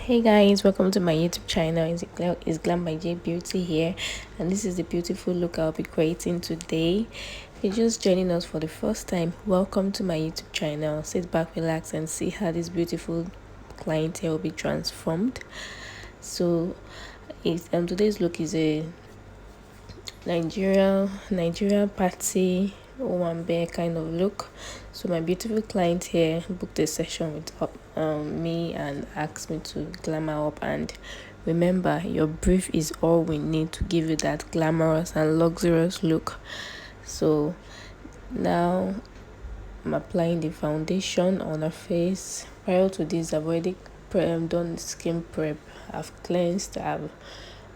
Hey guys, welcome to my YouTube channel. It's Glam by J Beauty here, and this is the beautiful look I'll be creating today. If you're just joining us for the first time, welcome to my YouTube channel. Sit back, relax, and see how this beautiful client here will be transformed. So, today's look is a Nigerian party bear kind of look. So my beautiful client here booked a session with me and asked me to glamour up. And remember, your brief is all we need to give you that glamorous and luxurious look. So now I'm applying the foundation on her face. Prior to this, I've already done skin prep. I've cleansed, I've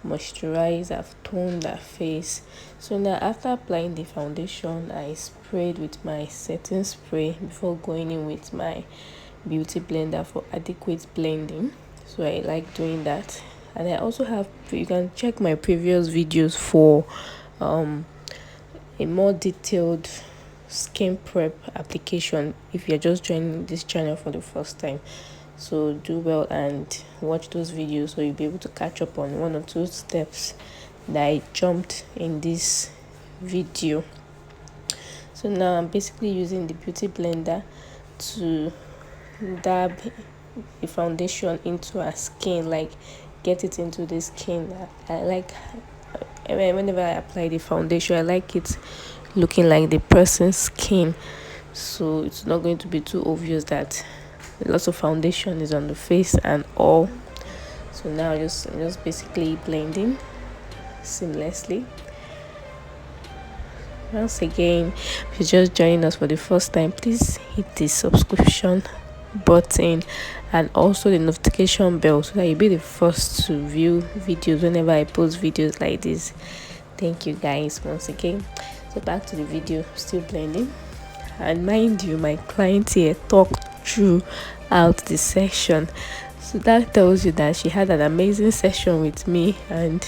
moisturized, I've toned her face. So now after applying the foundation, I sprayed with my setting spray before going in with my beauty blender for adequate blending. So I like doing that. And I also have, you can check my previous videos for a more detailed skin prep application if you're just joining this channel for the first time. So do well and watch those videos so you'll be able to catch up on one or two steps that I jumped in this video. So now I'm basically using the beauty blender to dab the foundation into her skin, like get it into the skin. I like whenever I apply the foundation, I like it looking like the person's skin, so it's not going to be too obvious that lots of foundation is on the face and all. So now just basically blending seamlessly. Once again, if you're just joining us for the first time, please hit the subscription button and also the notification bell so that you'll be the first to view videos whenever I post videos like this. Thank you guys once again. So back to the video, still blending. And mind you, my client here talked throughout the session, so that tells you that she had an amazing session with me and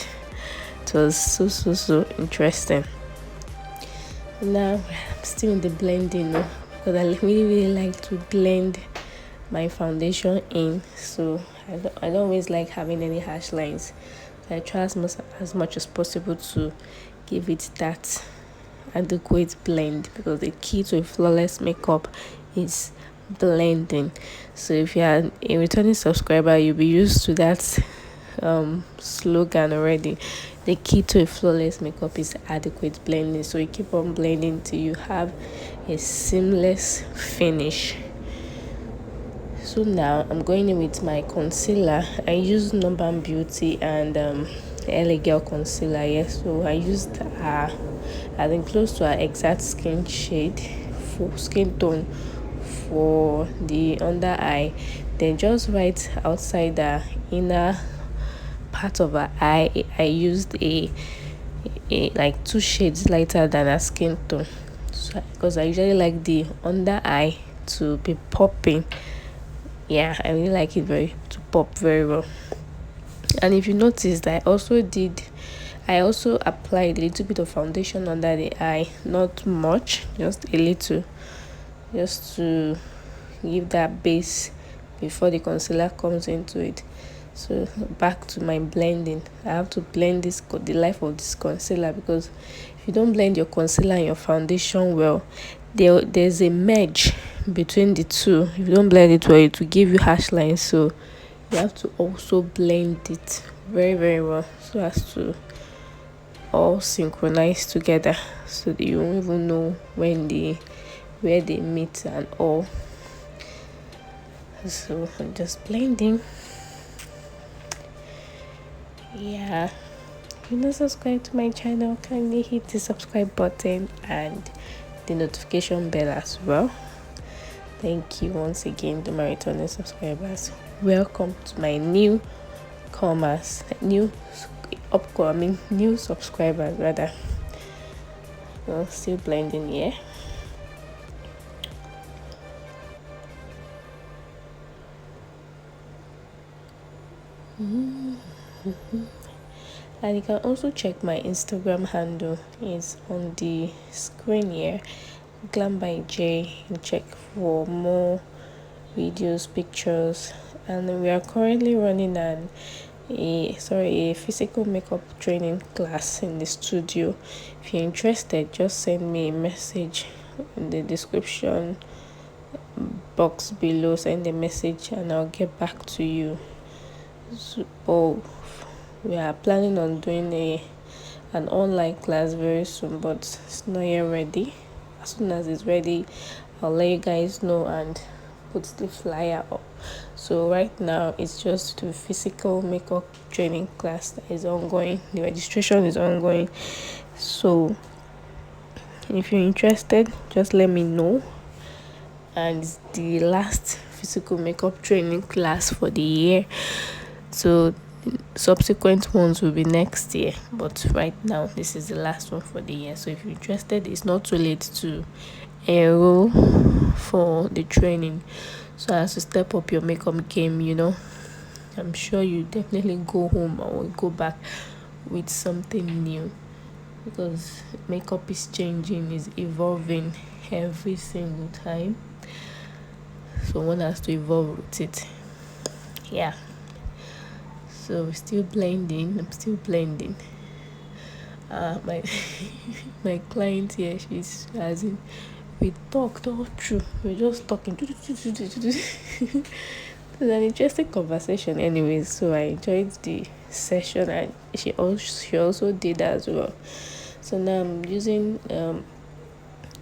it was so interesting. Now I'm still in the blending because I really like to blend my foundation in, so I don't always like having any harsh lines. So I try as much as possible to give it that adequate blend, because the key to a flawless makeup is blending. So if you are a returning subscriber, you'll be used to that slogan already. The key to a flawless makeup is adequate blending. So you keep on blending till you have a seamless finish. So now I'm going in with my concealer. I used Number Beauty and LA Girl concealer. Yes, so I used I think close to her exact skin shade, full skin tone for the under eye. Then just right outside the inner part of her eye, I used a like 2 shades lighter than her skin tone. So because I usually like the under eye to be popping. Yeah, I really like it to pop very well. And if you noticed, I also applied a little bit of foundation under the eye, not much, just a little, just to give that base before the concealer comes into it. So back to my blending. I have to blend the life of this concealer, because if you don't blend your concealer and your foundation well, there's a merge between the two. If you don't blend it well, it will give you harsh lines. So you have to also blend it very well so as to all synchronize together, so that you won't even know where they meet and all. So I'm just blending. Yeah, if you're not subscribed to my channel, kindly hit the subscribe button and the notification bell as well. Thank you once again to my returning subscribers. Welcome to my new subscribers rather. Well, still blending here. And you can also check my Instagram handle, is on the screen here, Glam by J. You check for more videos, pictures, and we are currently running a physical makeup training class in the studio. If you're interested, just send me a message in the description box below. Send a message and I'll get back to you. So, we are planning on doing an online class very soon, but it's not yet ready. As soon as it's ready, I'll let you guys know and put the flyer up. So right now it's just the physical makeup training class that is ongoing. The registration is ongoing, so if you're interested, just let me know. And it's the last physical makeup training class for the year, so subsequent ones will be next year, but right now this is the last one for the year. So if you're interested, it's not too late to enroll for the training, so as to step up your makeup game. I'm sure you definitely go home or go back with something new, because makeup is changing, is evolving every single time, so one has to evolve with it. Yeah, so I'm still blending. My my client here, she's as in, we talked all through. We're just talking. It's an interesting conversation anyways, so I enjoyed the session, and she also did as well. So now I'm using a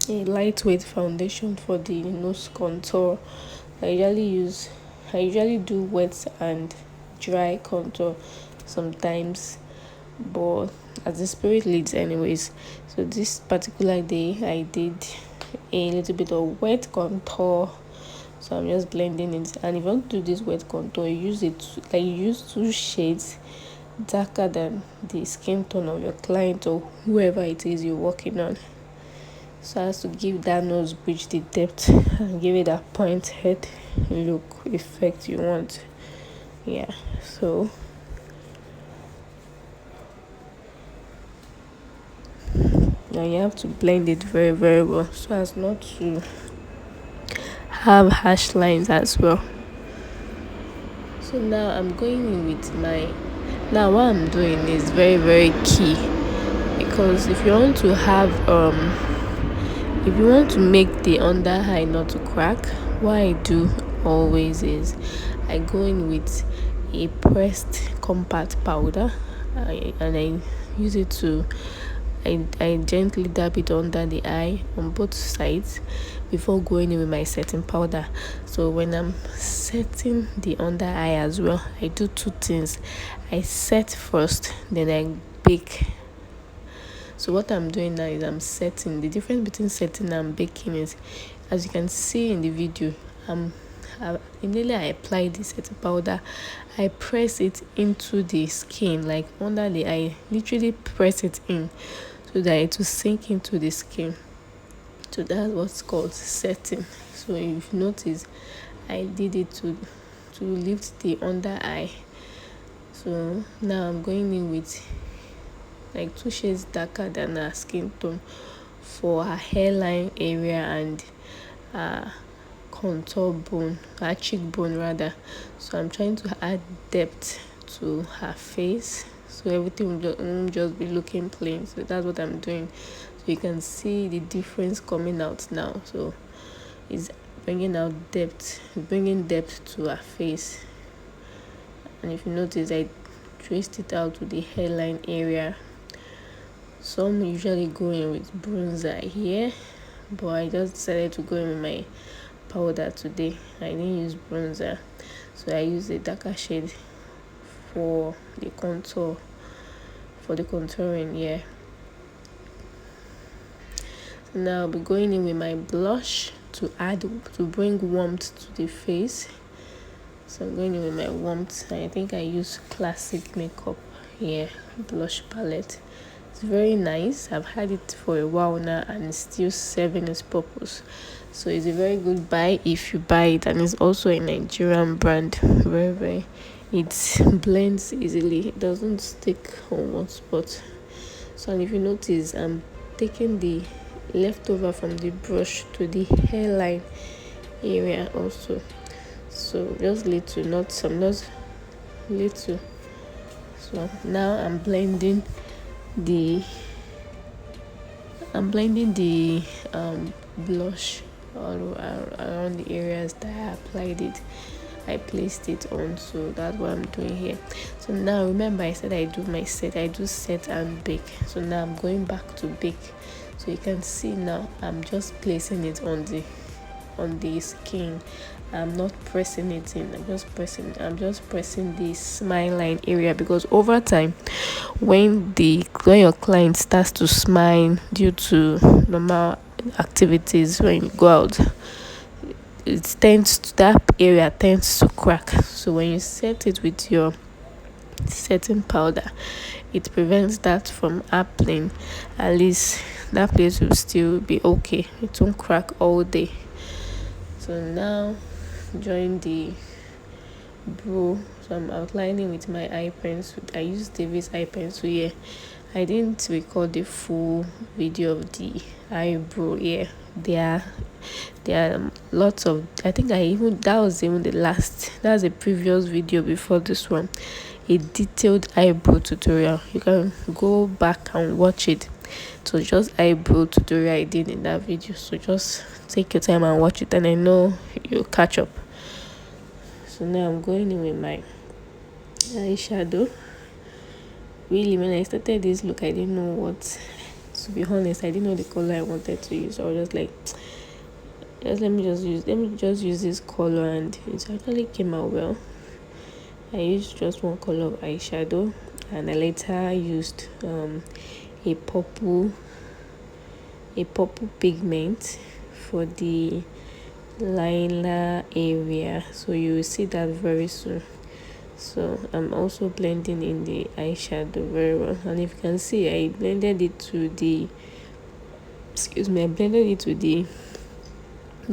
lightweight foundation for the nose contour. I usually do wet and dry contour sometimes, but as the spirit leads anyways. So this particular day I did a little bit of wet contour, so I'm just blending it. And if you want to do this wet contour, you use 2 shades darker than the skin tone of your client or whoever it is you're working on, so as to give that nose bridge the depth and give it that point head look effect you want. Yeah, so now you have to blend it very, very well, so as not to have harsh lines as well. So now I'm going in with now what I'm doing is very, very key, because if you want to make the under eye not to crack, what I do always is I go in with a pressed compact powder, and I use it to I gently dab it under the eye on both sides before going in with my setting powder. So when I'm setting the under eye as well, I do 2 things. I set first, then I bake. So what I'm doing now is I'm setting. The difference between setting and baking is, as you can see in the video, immediately I apply the setting powder, I press it into the skin, like under the eye, literally press it in so that it will sink into the skin. So that's what's called setting. So if you notice, I did it to lift the under eye. So now I'm going in with like 2 shades darker than her skin tone for her hairline area and contour bone, her cheekbone rather. So I'm trying to add depth to her face, so everything won't just be looking plain. So that's what I'm doing. So you can see the difference coming out now. So it's bringing depth to her face. And if you notice, I traced it out to the hairline area. Some usually go in with bronzer here, but I just decided to go in with my powder today. I didn't use bronzer, so I used a darker shade for the contour, for the contouring. Yeah, so now I'll be going in with my blush to bring warmth to the face. So I'm going in with my warmth. I think I use Classic Makeup here blush palette. It's very nice. I've had it for a while now and it's still serving its purpose. So it's a very good buy if you buy it, and it's also a Nigerian brand. Very, it blends easily. It doesn't stick on one spot. So, and if you notice, I'm taking the leftover from the brush to the hairline area also. So just little, not some, not little. So now I'm blending the blush all around the areas that I applied it. I placed it on, so that's what I'm doing here. So now remember I said I do set and bake. So now I'm going back to bake. So you can see now I'm just placing it on the skin. I'm not pressing it in. I'm just pressing the smile line area, because over time when your client starts to smile due to normal activities, when you go out, that area tends to crack. So when you set it with your setting powder, it prevents that from happening. At least that place will still be okay. It won't crack all day. So now join the brow. So I'm outlining with my eye pencil. I use David's eye pencil here. I didn't record the full video of the eyebrow here. There are lots of, I think that was even that's a previous video before this one, a detailed eyebrow tutorial. You can go back and watch it. So just eyebrow tutorial I did in that video. So just take your time and watch it, and I know you'll catch up. So now I'm going in with my eyeshadow. Really, when I started this look, I didn't know what, to be honest, I didn't know the color I wanted to use. I was just like, let me just use this color, and it actually came out well. I used just one color of eyeshadow, and I later used a purple pigment for the liner area. So you will see that very soon. So I'm also blending in the eyeshadow very well, and if you can see, I blended it to the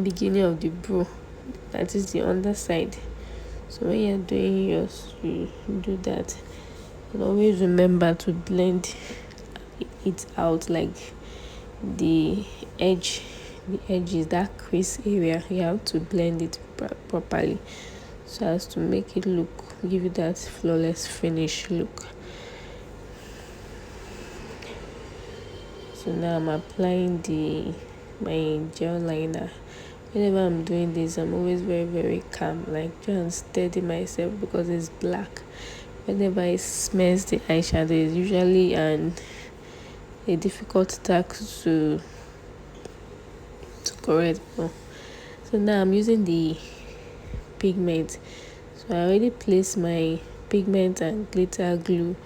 beginning of the brow, that is the underside. So when you're doing yours, you do that, and always remember to blend it out, like the edges, that crease area, you have to blend it properly, so as to make it give you that flawless finish look. So now I'm applying my gel liner. Whenever I'm doing this, I'm always very, very calm, like try and steady myself, because it's black. Whenever it smears the eyeshadow, it's usually a difficult task to correct. So now I'm using the pigment. So I already placed my pigment and glitter glue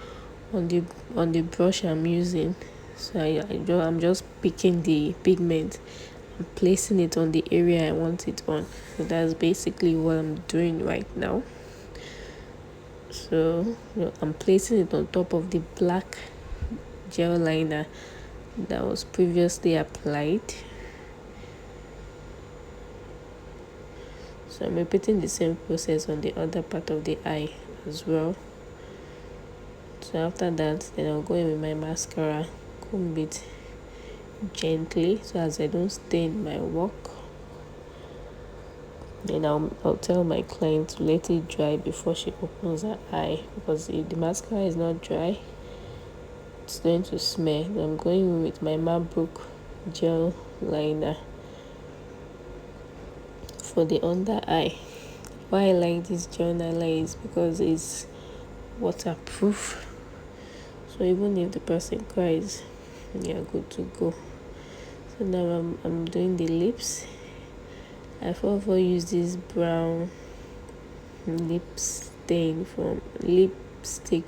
on the brush I'm using. So I'm just picking the pigment and placing it on the area I want it on. So that's basically what I'm doing right now. So I'm placing it on top of the black gel liner that was previously applied. So I'm repeating the same process on the other part of the eye as well. So after that, then I'll go in with my mascara, comb it gently so as I don't stain my work. Then I'll tell my client to let it dry before she opens her eye, because if the mascara is not dry, it's going to smear. Then I'm going in with my MacBook gel liner for the under eye. Why I like this gel liner is because it's waterproof. So even if the person cries, you're good to go. So now I'm doing the lips. I use this brown lipstick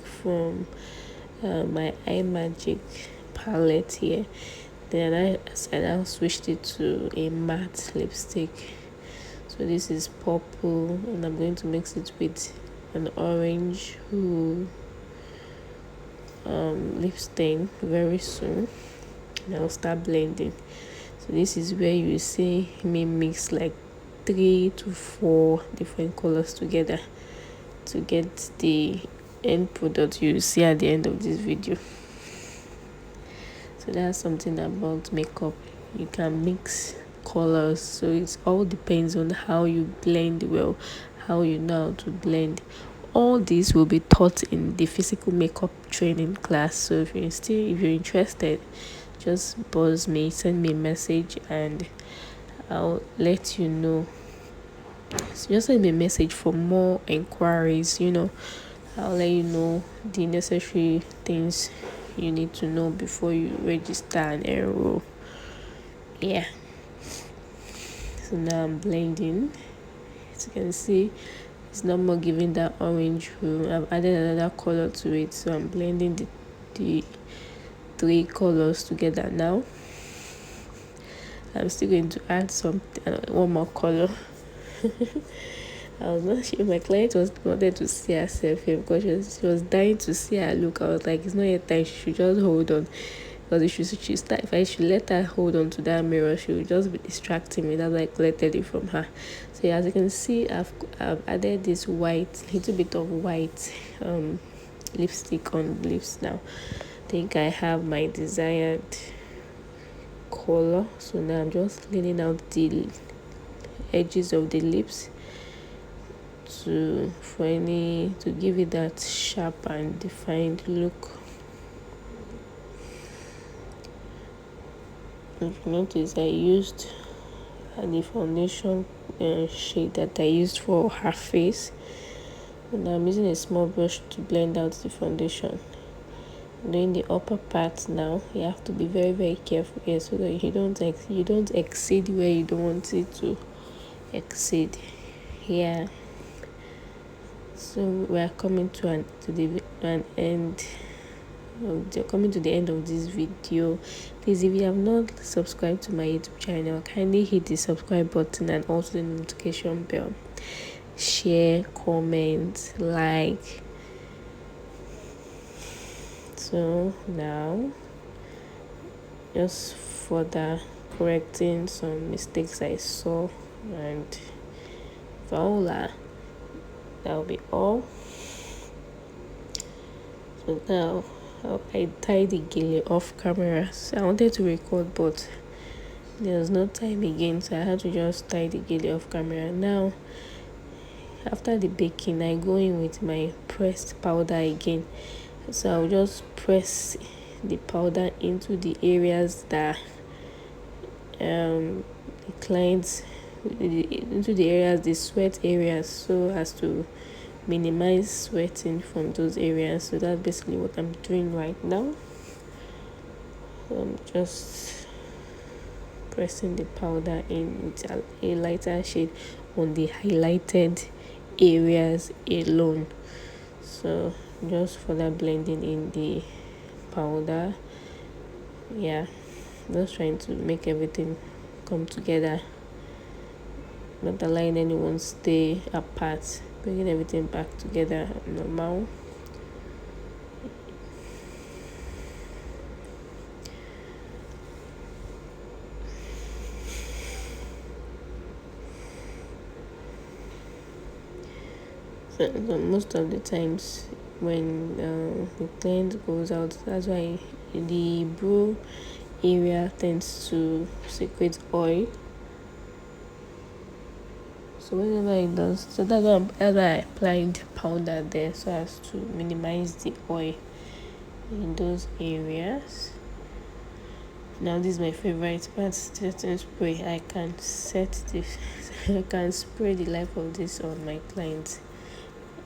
from my Eye Magic palette here. Then I now switched it to a matte lipstick. So this is purple, and I'm going to mix it with an orange lip stain very soon, and I'll start blending. So this is where you see me mix like 3 to 4 different colors together to get the end product you see at the end of this video. So that's something about makeup. You can mix colors, so it all depends on how you blend well, how you know how to blend. All this will be taught in the physical makeup training class. So if you're interested, just buzz me, send me a message, and I'll let you know. So just send me a message for more inquiries. I'll let you know the necessary things you need to know before you register and enroll. Yeah. So now I'm blending. As you can see, it's not more giving that orange hue. I've added another color to it, so I'm blending the three colors together now. I'm still going to add one more color. I was not sure. My client wanted to see herself here because she was dying to see her look. I was like, it's not yet time. She should just hold on. Because if I should let her hold on to that mirror, she would just be distracting me. That's why I collected it from her. So as you can see, I've added this little bit of white lipstick on the lips now. I think I have my desired color. So now I'm just cleaning out the edges of the lips to give it that sharp and defined look. If you notice, I used the foundation shade that I used for her face, and I'm using a small brush to blend out the foundation. Doing the upper part now, you have to be very, very careful here so that you don't exceed where you don't want it to exceed. Yeah. So we are coming to the end. Coming to the end of this video. Please, if you have not subscribed to my YouTube channel, kindly hit the subscribe button and also the notification bell. Share, comment, like. So now, just further correcting some mistakes I saw, and voila, that'll be all. So now I tied the gilly off camera. So I wanted to record, but there was no time again, so I had to just tie the gilly off camera. Now after the baking, I go in with my pressed powder again. So I'll just press the powder into the areas that the sweat areas, so as to minimize sweating from those areas. So that's basically what I'm doing right now. I'm just pressing the powder in with a lighter shade on the highlighted areas alone. So just further blending in the powder. Yeah, just trying to make everything come together, not allowing anyone stay apart, bringing everything back together normal. So most of the times when the client goes out, that's why the brow area tends to secrete oil. So whenever it does, so that's why I applied powder there, so as to minimize the oil in those areas. Now this is my favorite part, setting spray. I can I can spray the life of this on my clients.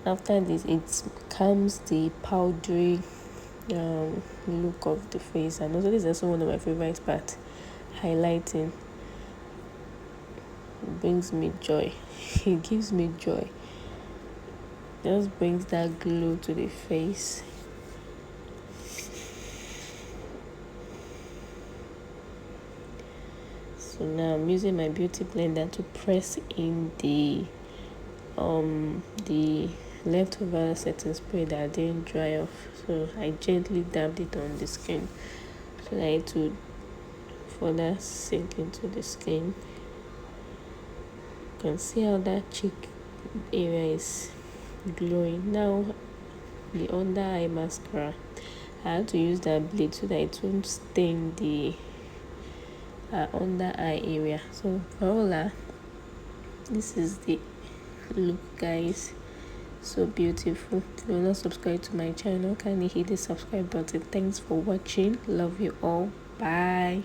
After this, it calms the powdery look of the face, and also this is also one of my favorite parts, highlighting. It brings me joy. It gives me joy. It just brings that glow to the face. So now I'm using my beauty blender to press in the leftover setting spray that didn't dry off. So I gently dabbed it on the skin so that it would further sink into the skin. You can see how that cheek area is glowing. Now the under eye mascara, I had to use that blade so that it won't stain the under eye area. So voila, this is the look, guys. So beautiful. If you're not subscribed to my channel, kindly hit the subscribe button. Thanks for watching. Love you all. Bye.